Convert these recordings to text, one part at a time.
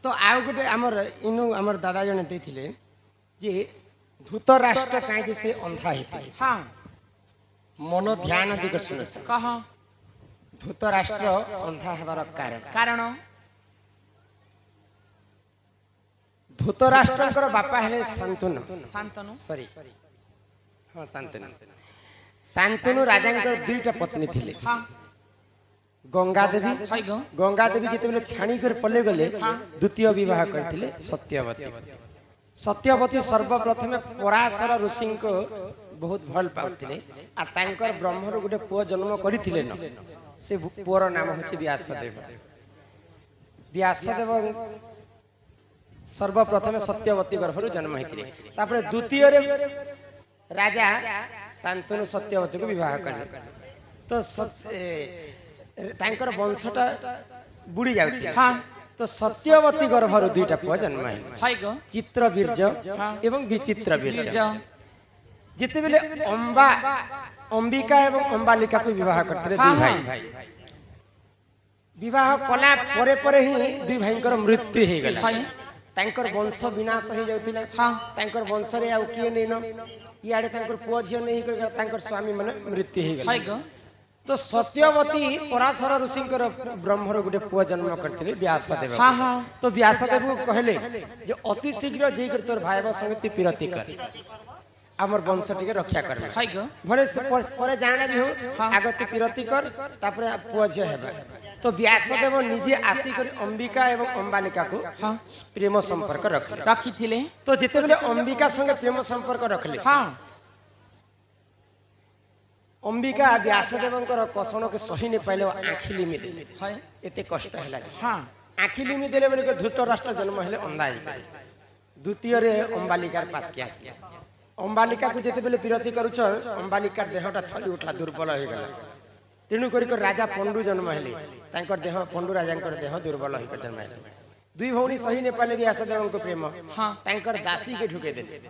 तो आउ गोटे आमर इनु आमर दादा जने देथिले जे धृतराष्ट्र काहे से अंधा हेते हाँ मन ध्यान दिकर सुन कह धृतराष्ट्र अंधा हेबार कारण कारण धृतराष्ट्रकर बापा हेले शांतनु शांतनु सॉरी हाँ शांतनु शांतनु राजांकर दुईटा पत्नी थिले हाँ गंगा देवी हाय गो गंगा देवी जिते छाणी कर पले गले द्वितीय विवाह करथिले सत्यवती सत्यवती सर्वप्रथम पराशर ऋषि को बहुत भल पाउथिले आ तांकर ब्रह्मर गुटे पुओ जन्म करिथिले न से पुओर नाम होछि व्यासदेव व्यासदेव सर्वप्रथम सत्यवती गर्भरु जन्म हेतिले तापर द्वितीय रे राजा शांतनु सत्यवती को विवाह करले तो तांकर वंशटा बुड़ी जाउथि हाँ तो सत्यवती गर्भरु दुईटा पुओ जन्म हेले हाय गो चित्रबीर्ज एवं विचित्रबीर्ज जिते बेले अंबिका एवं अंबालिका को विवाह करते दुई भाई विवाह कला परे परे ही दुई भाईंकर मृत्यु हे गेला तांकर वंश विनाश हो जाउथिला हाँ तांकर वंश रे आउ किए नै न इयाडे तांकर पुओ झियो नै तांकर स्वामी माने मृत्यु हे गेला हाय गो तो सत्यवती पराशर ऋषिंकर ब्रह्मर गुटे पुओ जन्म करथिले व्यासदेव हाँ हाँ तो व्यासदेव को कहले जे अति शीघ्र जे कर तोर भाईबा संगति पिरती कर हमर वंश टिके रक्षा करबे हाय गो भले से परे जाने भी हो आगति पिरती कर तापर पुओ झियो हेबा तो व्यासदेव निजे आसी कर अंबिका एवं अंबालिका को प्रेम संपर्क रखी थिले तो जिते बेले अंबिका संगे प्रेम संपर्क रखले हाँ अंबिका व्यासदेवंकर कषण के सही नहीं पाइले आँखि लिमि देले हाय एते कष्ट हैला हाँ आँखि लिमि देले बेले धृतराष्ट्र जन्म हेले अंधा हे द्वितीय रे अंबालिकार पास के आसी अंबालिका को जेते बेले पिरती करूछ अंबालिका देहटा थली उठला दुर्बल हो गेला तेणु करी राजा पंडु जन्म हेले तांकर देह पंडु राजांकर देह दुर्बल हो जन्म हेले दुई भौणी सही ने पाले व्यासदेव को प्रेम हाँ तांकर दासी के ढुके देले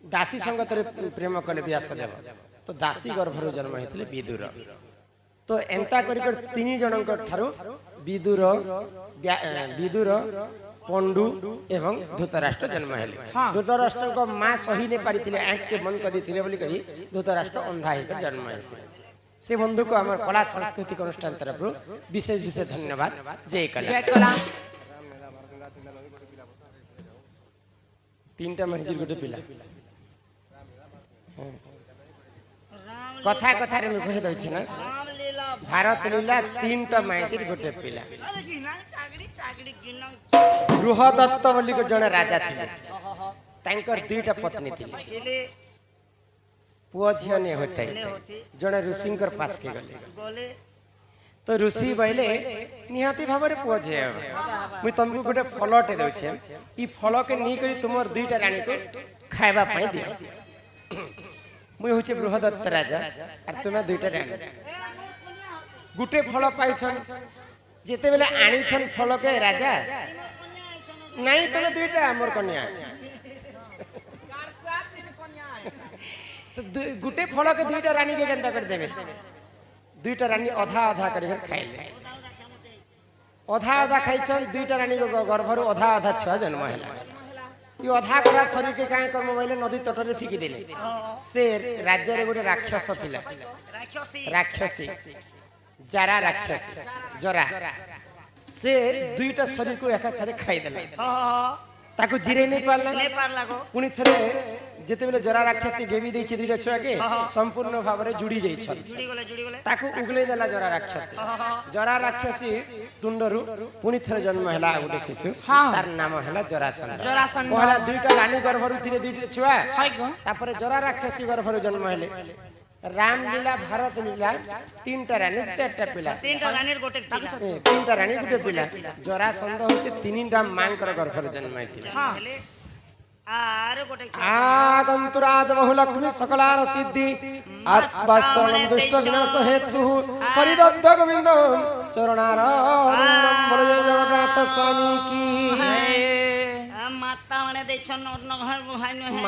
दासी संगत रे प्रेम कले व्यासदेव तो दासी गर्भर जन्म हेतिले विदुर तो एंता करी तीन जनकर ठारो विदुर विदुर पंडु एवं धृतराष्ट्र जन्म हेले धृतराष्ट्र को मां सही ने पारिथिले आंख के बंद कर दिथिले बोली कही धृतराष्ट्र अंधा हेकर जन्म हेतिले से बंधु को हमार कला सांस्कृतिक अनुष्ठान तरफ विशेष विशेष धन्यवाद जय कला तीनटा मंजिल गोटे पिला कथा कथा रे कहि दइ छै ना भारत लीला तीनटा माइतिर गोटे पिला बृहदत्त बोली को जने राजा थिले तांकर दुईटा पत्नी थिले पुओ झियो ने होते जने ऋषिंकर पास के गले तो ऋषि बहिले निहाती भाबरे पुओ झियो मुई तुमको गोटे फलटे दउ छै ई फल के नी करी तुमर दुईटा रानी को खाइबा पई दिया मुई होचे बृहदत्त राजा और तुमे दुईटा रानी गुटे फल पाइछन जेते बेले आनी छन फल के राजा नहीं तुमे दुईटा हमर कन्या तो गुटे फल के दुईटा रानी के केनता कर देबे दुईटा रानी आधा आधा कर खाइले आधा आधा खाइछन दुईटा रानी को गर्भरु आधा आधा छुआ जन्म हैला यो आधा गड़ा शरीर के काहे कर्म भइले नदी तट रे फिकी देले से राज्य रे गोटे राक्षस थिला राक्षसी जरा राक्षसी जरा से दुईटा शरीर को एका सारे खाइ देले ताको जिरे नहीं पारला पुनी थरे जेते बेले जरा राक्षसी गेबी देछि दुईटा छुआ के संपूर्ण भाव रे जुड़ी जाई छ ताको उगले देला जरा राक्षसी तुंडरु पुनी थरे जन्म हैला गोटे शिशु तार नाम हैला जरासंध पहला दुईटा रानी गर्भरु थिले दुईटा छुआ तापर जरा राक्षसी गर्भरु जन्म हैले राम लीला भारत लीला तीनटा रानी चारटा पिला तीनटा रानी गोटे पिला जरासंध होचे तीनटा मांकर गर्भर जन्म हैथिले आगंतुराज बहुलक्ष्मी सकलार सिद्धि आत्मस्तरणं दुष्ट विनाश हेतु परिदत्त गोविंद चरणार बोले जगन्नाथ स्वामी की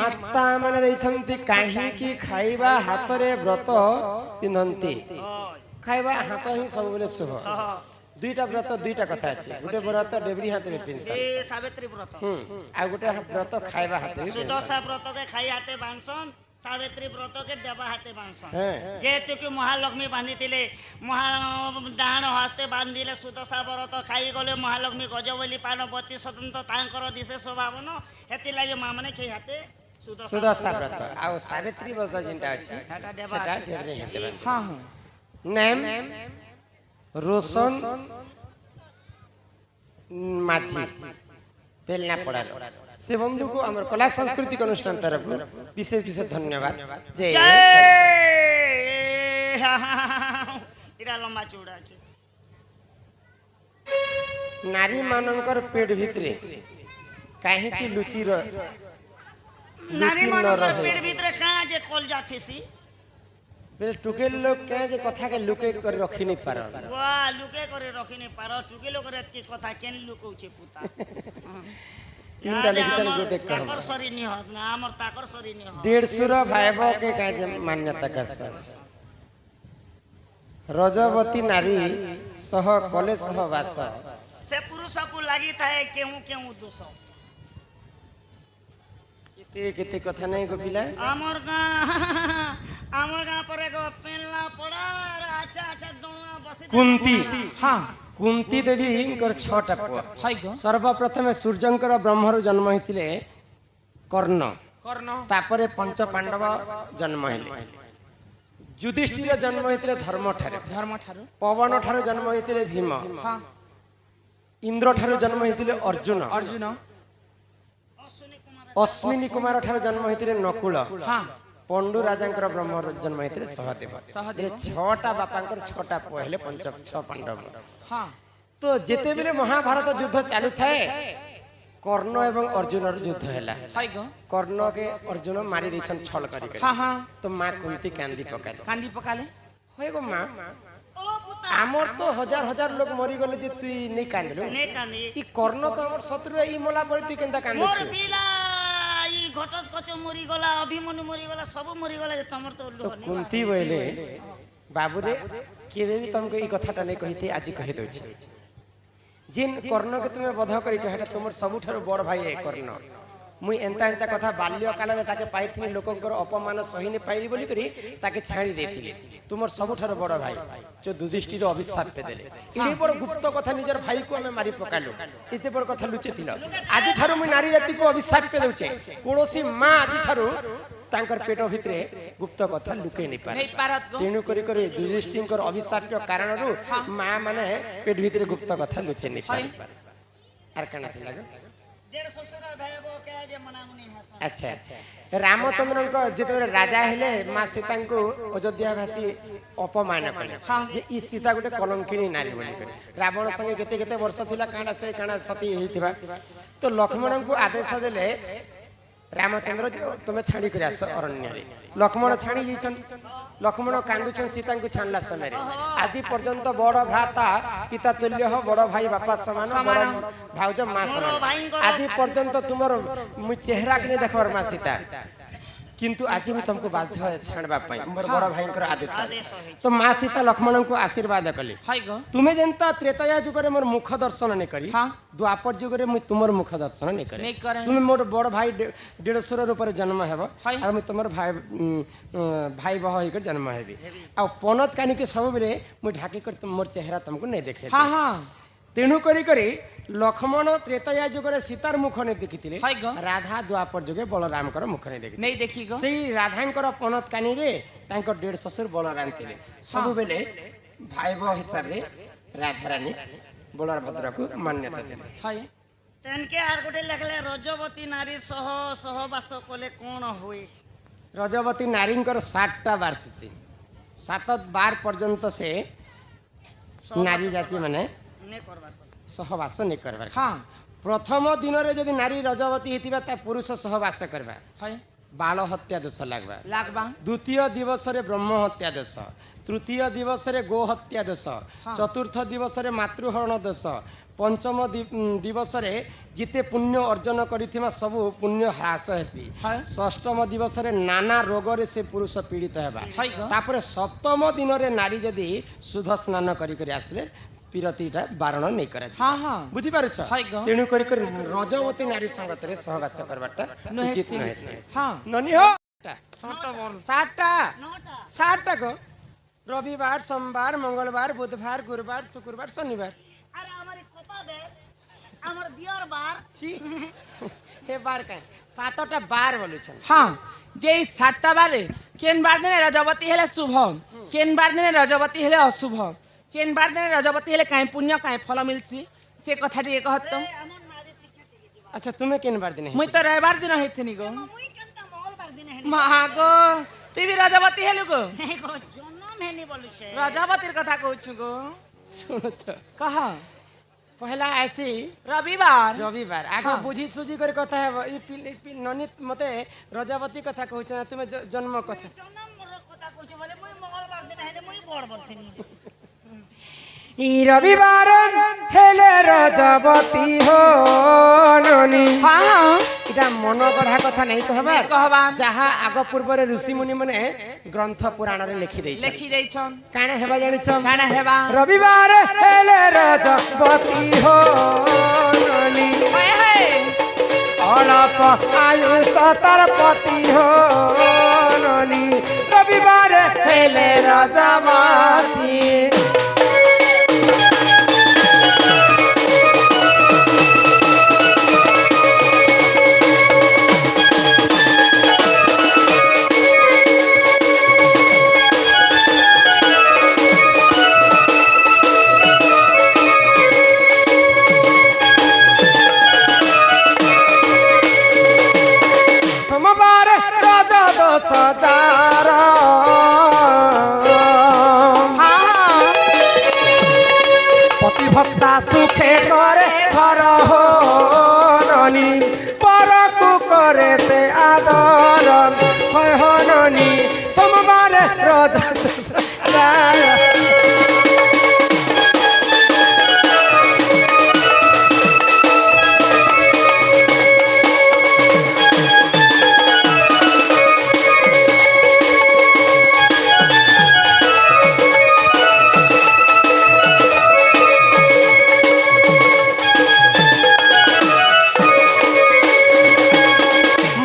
माता माने दैछन्ति काहे की खाइबा हाथ रे व्रत पिंधन्ति खाइबा हाथ ही सब बेले शुभ দুইটা ব্রত দুইটা কথা আছে গোটে ব্রত ডেবরি হাতে পেনশন ଏ ସାବିତ୍ରୀ ବ୍ରତ ଆଉ ଗୋଟେ ବ୍ରତ ଖାଇବା ହାତେ ସୁଦଶା ବ୍ରତ କେ ଖାଇ ହାତେ ବାନ୍ଧସନ୍ ସାବିତ୍ରୀ ବ୍ରତ କେ ଦେବା ହାତେ ବାନ୍ଧସନ୍ হ্যাঁ ଯେହେତୁ କି ମହାଲକ୍ଷ୍ମୀ ବାନ୍ଧିଥିଲେ ଡାହାଣ ହାତେ ବାନ୍ଧିଲେ ସୁଦଶା ବ୍ରତ ଖାଇଗଲେ ମହାଲକ୍ଷ୍ମୀ ଗଜବଲି ପାନ ବତି ସ୍ୱତନ୍ତ୍ର ତାଙ୍କର ଦିଶେ ସ୍ୱଭାବନ ହେଥିଲାଗି ମା ମାନେ ଖାଇ ହାତେ ସୁଦଶା ବ୍ରତ ଆଉ ସାବିତ୍ରୀ ବ୍ରତ ଯେନ୍ଟା ଅଛି ସେଟା ଦେବା ସେଟା ଅଛି। ଡେବରି ହାତେ ବାନ୍ଧସନ୍ ହଁ ହଁ নেম রোশন মাঝি তেলনা পড়ার সে বন্ধুকে আমার কলা সাংস্কৃতিক অনুষ্ঠান তরফ বিশেষ বিশেষ ধন্যবাদ যে এটা লম্বা চৌড়া আছে নারী মানকর পেট ভিতরে কাহিকি লুচি নারী লুচি ন ମାନଙ୍କର রহে পেଟ ଭିତରେ କାଁ ଯେ କଲଜା ଥିସି বেলে টুকেল লোক কে যে কথাকে লুকে করে রখি নি পার वा लुके करे रखिने पार टुके लोक रे एत्की कथा केन लुकौछे पुता তিনটা লিখছেন গোটে কম ताकर सरी नि हत ना हमर ताकर सरी नि हत 150 ভাইব কে কাজে মান্যতা করছ रजवती नारी सह कले सहवास से पुरुष को लागि थाए केहू केहू दोष केते केते कथा नहीं को पिला हमर गां पर एगो पेनला पड़ा अच्छा अच्छा डोणा बसी कुंती हां कुंती देवी इंकर छटा पुआ हाय गो सर्वप्रथम सूर्यंकर ब्रह्मरु जन्म हितिले कर्ण कर्ण तापरे पंच पांडव जन्म हेले युधिष्ठिर जन्म हितिले धर्म ठारे पवन ठारो जन्म हितिले भीम हां इंद्र ठारो जन्म हितिले अर्जुन अश्विनी कुमार ठारो जन्म हितिले नकुल हां पंडु राजांकर ब्रह्म जन्म हितिले सहदेव ये छटा बापांकर छटा पहले पंच छ पांडव हां तो जेते बेले महाभारत युद्ध चालू थाए कर्ण एवं अर्जुन युद्ध हैला हाय गो कर्ण के अर्जुन मारी दैछन छल करी हां हां तो मां कुंती कांदी पकाले होय गो मां ओ पुता आमर तो हजार हजार लोग मरी गले जे तू नहीं कांदलु ने कांदी ई कर्ण तो हमर शत्रु ई मोला पर तू केनता कांदु मोर पिला ई घटत कच मरी गला अभिमन्यु मरी गला सब मरी गला जे तमर तो तो कुंती बोले बाबू रे केबे भी तुमको ई कथाटा नहीं कहिते आज कहि दउछि जिन कर्ण के तुमे बध करी हेटा तुमर सबुठार बड़ भाई है कर्ण मुई एंता एंता कथा बाल्य काल रे ताके पाइथिनी लोकंकर अपमान सहिने पाइली बोली करी ताके छाड़ी देतिले तुमर सबुठार बड़ भाई जो युधिष्ठिर अभिशाप पे देले इडी बड़ गुप्त कथा निजर भाई को हमें मारी पकालु इते बड़ कथा लुचेतिल आज ठारो मुई नारी जाति को अभिशाप पे दउचे कोनोसी मां आज ठारो तांकर पेट भितरे गुप्त कथा लुके नहीं पारे तेणु करी करी युधिष्ठिरकर अभिशाप कारण रु मां माने पेट भितरे गुप्त कथा लुचे नहीं पारे आर काना लागो डेढ़ ससुर भाईबो के जे मनामुनी हस अच्छा रामचंद्र जिते राजा हेले मां सीता को अयोध्यावासी अपमान कले जे ई सीता गोटे कलंकिनी नारी बोली करे रावण संगे केते केते वर्ष थिला कांडा से कांडा सती हेतिबा तो लक्ष्मण को आदेश देले रामचंद्र तुम छाड़ी कर आस अरण्य लक्ष्मण छाड़ी जाइछन लक्ष्मण कांदुछन सीता को छाणला समय आज पर्यंत बड़ भ्राता पिता तुल्य हो बड़ भाई बापा समान बड़ भाउज मां समान आज पर्यंत तुमर मु चेहरा के देखबार मां सीता किंतु आज भी तुमको बाध्य छाणबा पई मोर बड़ भाई कर आदेश तो मां सीता लक्ष्मण को आशीर्वाद कले तुम्हें जनता त्रेताया युग रे मोर मुख दर्शन नहीं करी द्वापर युग रे मु तुमर मुख दर्शन नहीं करी तुम मोर बड़ भाई 150 रूप जन्म हेबो और मु तुमर भाई भाई बह होकर जन्म हेबी आ पनत कानी के सब बेले मु ढाकी कर मोर चेहरा तुमको नहीं देखे हां हां तेणु करी लक्ष्मण त्रेताया युग रे सीतार मुख नहीं देखिथिले राधा द्वापर युगे बलराम कर मुख नहीं देखि सेही राधांकर पनत कानी रे तांकर 1.5 ससुर बलराम थिले सब बेले भाई बह हिसाब रे राधा रानी बलभद्र को मान्यता देले हाय तेनके आर गोटे लेखले रजवती नारी सह सहवास कले कोन होई रजवती नारींकर 7टा बार थिसी 7 बार पर्यंत से नारी जाति माने सहवास नहीं करबार हाँ प्रथम दिन रे जदि नारी रजवती हेतिबा ता पुरुष सहवास करबा हाय बाल हत्या दोष लागबा द्वितीय दिवस रे ब्रह्म हत्या दोष तृतीय दिवस रे गो हत्या दोष चतुर्थ दिवस रे मातृहरण दोष पंचम दिवस रे जिते पुण्य अर्जन करिथिमा सब पुण्य ह्रास हेसी षष्ठम दिवस रे नाना रोग रे से पुरुष पीड़ित हेबा तापर सप्तम दिन रे नारी जदि शुद्ध स्नान करी करी आसले ପିରତିଟା ବାରଣ ନେଇ କରା हाँ हाँ ବୁଝିପାରୁଛ ହାଇ ଗ। ତେଣୁ କରି କରି ରଜବତୀ ନାରୀ ସଙ୍ଗତରେ ସହବାସ କରବାଟା ଉଚିତ ନୁହେଁ ସେ हाँ ନନି ହୋ छोटा बोल ସାତଟା ନଅଟା ସାତଟା କ ରବିବାର সোমবার মঙ্গলবার বুধবার গুরুবার শুক্রবার শনিবার আরে আমার কোপা দে আমার বিয়ার বার ছি হে বার কাই সাতটা বার বলুছেন हाँ जे 7टा बारे केन बार दिन रजवती हेले शुभ केन बार दिन रजवती हेले अशुभ केन बार दिन रजवती हेले काई पुण्य काई फल मिलसी से कथा टिके कहत আমার নারী শিক্ষা টিকে দিবা আচ্ছা তুমি কেন বার দিন मुई तो रविवार दिन हेथनी गो মুই কেনতা মঙ্গলবার দিন হেনি महागो तू भी रजवती हेलु गो নাই গো জন্ম হেনি বলুছে रजवतीर कथा कहछु गो শুনো তো कहा পহলা আসি रविवार রবিবার আগে হ্যাঁ। বুঝি সুঝি করে কথা ହେବ ননি মতে রজবতী কথা কହୁଛ না তুমি জন্ম কথা জন্মর কথা কইছো বলে মুই মঙ্গলবার দিন হেনি মুই বড় বড় থেনি ই রবিবার হেলে রজবতী হো ননি हाँ हाँ এটা মন গঢ়া কথা নাই কহবার कहबा যাহা আগ পূর্বরে ঋষি মুনি মানে গ্রন্থ পুরাণরে লিখি দেইছে लेखी जाइछन কাণে হেবা জানিছ काना हेबा রবিবার হেলে রজবতী হো ননি हाय हाय অলপ আয়ুষ তার পতি হো ননি রবিবার হেলে রজবতী সোমবার রজ দোষ যার हाँ हाँ পতিভক্তা সুখে করে ঘর হো ননি পরকু করে সে আদর হয় হো ননি সোমবার রজ দোষ যার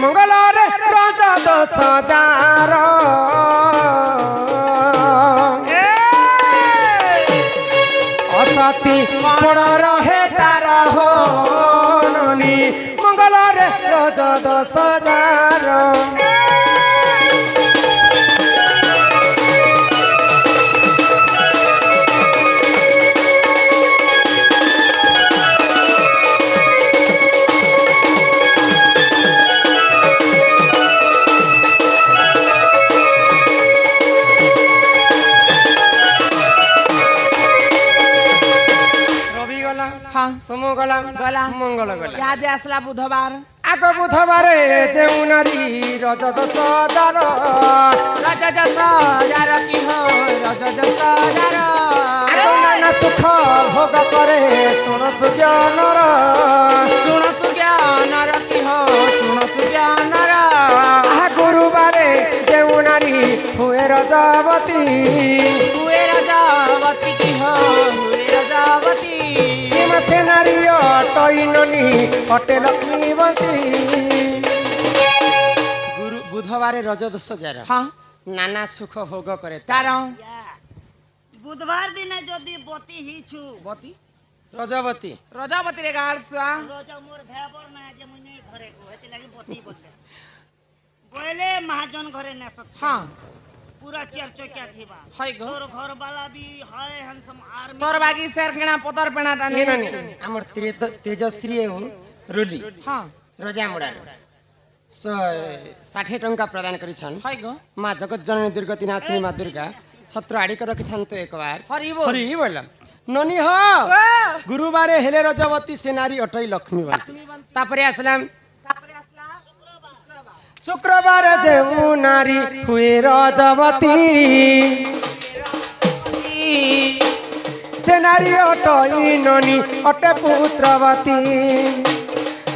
মঙ্গলরে রজ দোষ যার অসতি বড় রহে তার হো ননি মঙ্গলরে রজ দোষ যার রবি গলা हाँ সোম গলা গলা। মঙ্গল গলা याद आसला बुधवार আগ বুধবারে যেউ নারী রজ দোষ যার रज जस जार की हो रज जस जार নানা সুখ ভোগ করে শুণ সুজ্ঞানর सुन सुज्ञानर की हो सुन सुज्ञानर আহা গুরুবারে যেউ নারী হুয়ে রজবতী हुए रजावती की हो हुए रजावती সে নারী অটই ননি অটে লক্ষ্মীবতী গুরু বুধবারে রজ দোষ যার हाँ নানা সুখ ভোগ করে तार বুধবার দিনে যদি বতি হিছু बती রজবতী रजावती रे गाड़ सुआ রোজ মোর ভেবর না যে মুই নেই ধরে কো হেতি লাগি বতি বললে বইলে মহাজন ঘরে নেসত हाँ पूरा चार चौकिया थीबा हाय गो तोर घर वाला भी हाय हंसम आर्मी तोर बागी शेर केना पतर पेना ଏ टाने ନାନୀ ଆମର ତେଜଶ୍ରୀ ଏବଂ ରୋଲି हाँ ରଜାମୁଡ଼ାର 60 ଟଙ୍କା ପ୍ରଦାନ କରିଛନ୍ତି हाय गो ମା ଜଗତଜନନୀ ଦୁର୍ଗତି ନାସିନୀ ମା ଦୁର୍ଗା ଛତ୍ର ଆଡ଼ିକ ରଖିଥାନ୍ତୁ एकबार हरि बोल ହରି ବୋଲ ନନି ହ ଗୁରୁବାରେ ହେଲେ ରଜବତୀ ସେ ନାରୀ ଅଟଇ ଲକ୍ଷ୍ମୀବତୀ ତାପରେ ଆସିଲାম तापरे असला শুক্রবার যেউ নারী হুয়ে রজবতী সে নারী অটই ননি অটে পুত্রবতী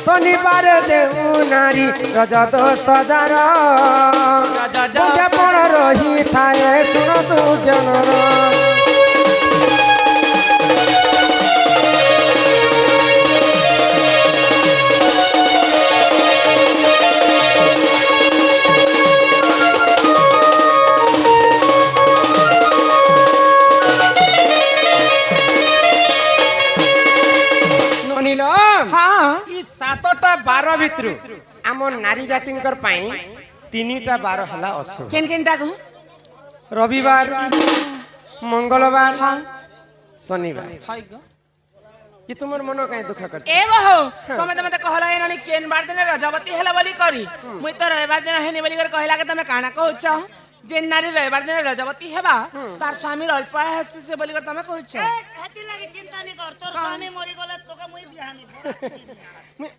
শনিবারে যেউ নারী রজ দোষ যার रज বুঝে পড় রহি থায়ে শুণ সুজনর সাতটা বার ভিতর আমার নারী জাতিঙ্কর পাই তিনটা বার হলা অশুভ কেন কেনটা কহ রবিবার মঙ্গলবার শনিবার হয় গো কি তোমার মন কাই দুঃখ করছে এ বহু তুমি তো মতে কহলা এননি কেন বার দিন রজবতী হেলা বলি করি মুই তো রবিবার দিন হেনি বলি করে কহিলা কে তুমি কানা কହୁଛ যে নারী রবিবার দিন রজবতী হেবা তার স্বামীর অল্প আয়ু সে বলি করে তুমি কହୁଛ হেতি লাগি চিন্তা নি কর তোর স্বামী মরি গলে তোকে মুই বিহানি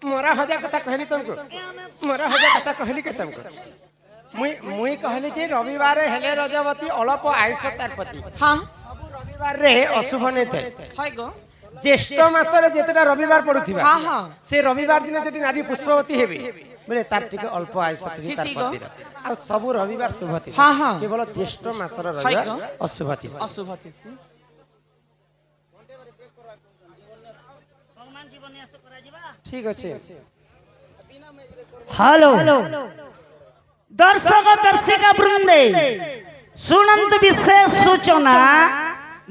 মোরা হজা কথা কহিলি তুমको মোরা হজা কথা কহিলি কে তুমको মুই কহিলি যে রবিবার হেলে রজবতী অল্প আয়ুষ তার প্রতি হ্যাঁ রবিবার রে অশুভ নেই থাকে হয় গো জ্যেষ্ঠ মাসরে যেতটা রবিবার পড়ুথিবা হ্যাঁ হ্যাঁ সে রবিবার দিনে যদি নারী পুষ্পবতী হেবে বলে তার টিকে অল্প আয়ুষ থাকি তার প্রতি আর সবু রবিবার শুভতি হ্যাঁ হ্যাঁ কেবল জ্যেষ্ঠ মাসর হয় রবিবার গো। অশুভতি অশুভতি ভগবান জীবনে আশা করা যাবা ঠিক আছে হ্যালো দর্শক দর্শিকা বৃন্দে শুনন্তু বিশেষ সূচনা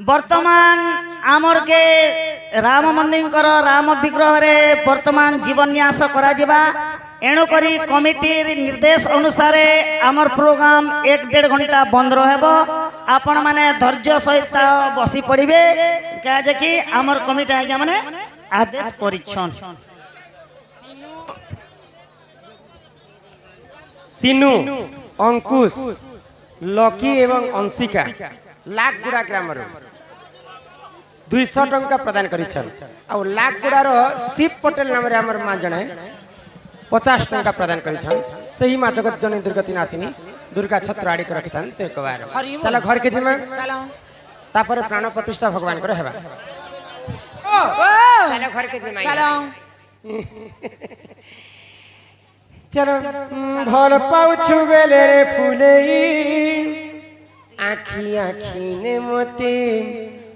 বর্তমান আমরকে রাম মন্দিরଙ୍କର রাମ ବିଗ୍ରହରେ ବର୍ତ୍ତମାନ ଜୀବନ୍ୟାସ କରାଯିବା ଏଣୁକରି କମିଟିର ନିର୍ଦ୍ଦେଶ ଅନୁସାରେ ଆମର ପ୍ରୋଗ୍ରାମ 1-1.5 ଘଣ୍ଟା ବନ୍ଦ ରହିବ ଆପଣମାନେ ଧୈର୍ଯ୍ୟ ସହିତ ବସି ପଡ଼ିବେ କାଜେ କି ଆମର କମିଟି ଆଜ୍ଞା ମାନେ ଆଦେଶ କରିଛନ୍ সিনু অঙ্কুশ লকি এবং অংশিকা লাখগুড়া গ্রামর 200 টঙ্কা প্রদান করেছেন আর লাখগুড়ার শিব পটেল নামে আমার মা জনে 50 টঙ্কা প্রদান করেছেন সেই মা জগৎ জনী দুর্গতি নাসিনী দুর্গা ছত্র আড়ি করে রাখিথান তো একবার চলো ঘরকে জিমা চলো তারপরে প্রাণ প্রতিষ্ঠা ভগবান করে হেবা চলো ঘরকে জিমা চলো চলো ভাল পাউছু বেলে রে ফুলেই আখি আখি নে মতে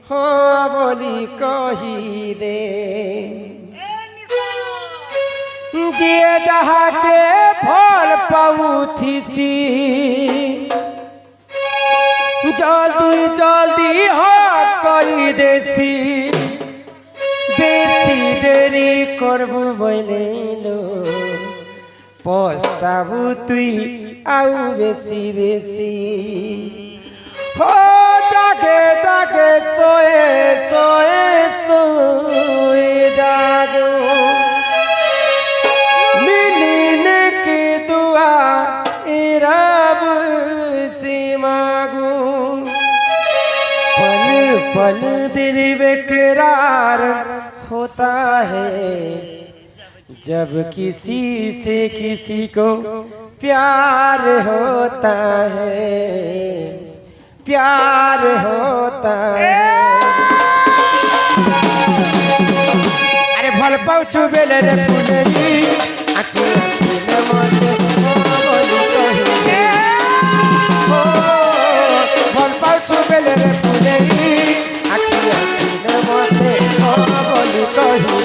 হ বলি কহি দে যে যাহাকে ভাল পাউথিসি জলদি জলদি হ করি দেছি বেশি দেরি করবু বইলেলো পস্তাবু তুই আউ বেশি বেশি হো জাগে জাগে সোয়ে সোয়ে সোয়ে জাগো মিলিনে কে দুয়া এ রব সে মাগো पल पल दिल बेकरार होता है जब किसी से किसी को प्यार होता है प्यार होता है अरे भल पाउछु बेले रे फुलरी आखी आखी न मते बोली कही ओ भल पाउछु बेले रे फुलरी आखी आखी न मते बोली कही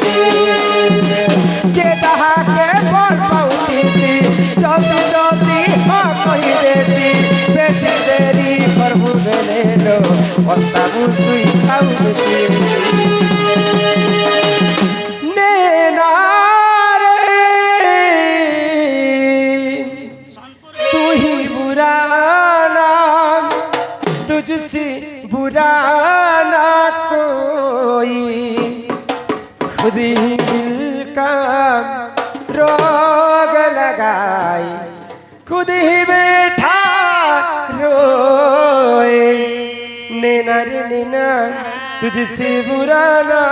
जे जहा के बोल पाउतीसी जल्दी जल्दी हाँ कही देसी बेसी देरी प्रभु बेले लो पस्ताबु तुई आउ बेसी तू ही बुरा नाम तुझसे बुरा ना कोई खुद ही दिल का रोग लगाई खुद ही बैठा रोए नैना रे नैना तुझसे बुरा ना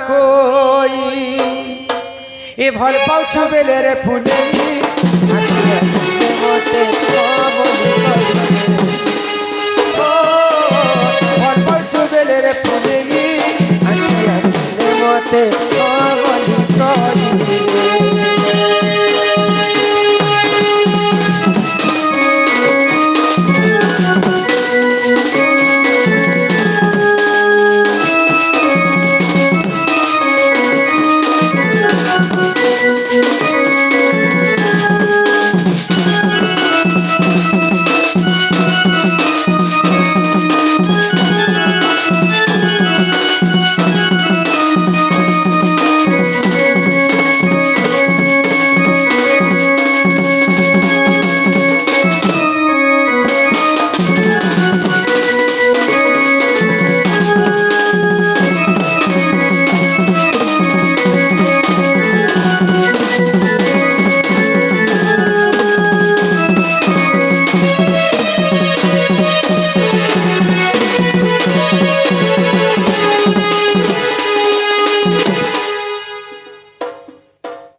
कोई ए भल पाउछु बेले रे फुले मोटे भल पाउछु बेले रे फुले मोटे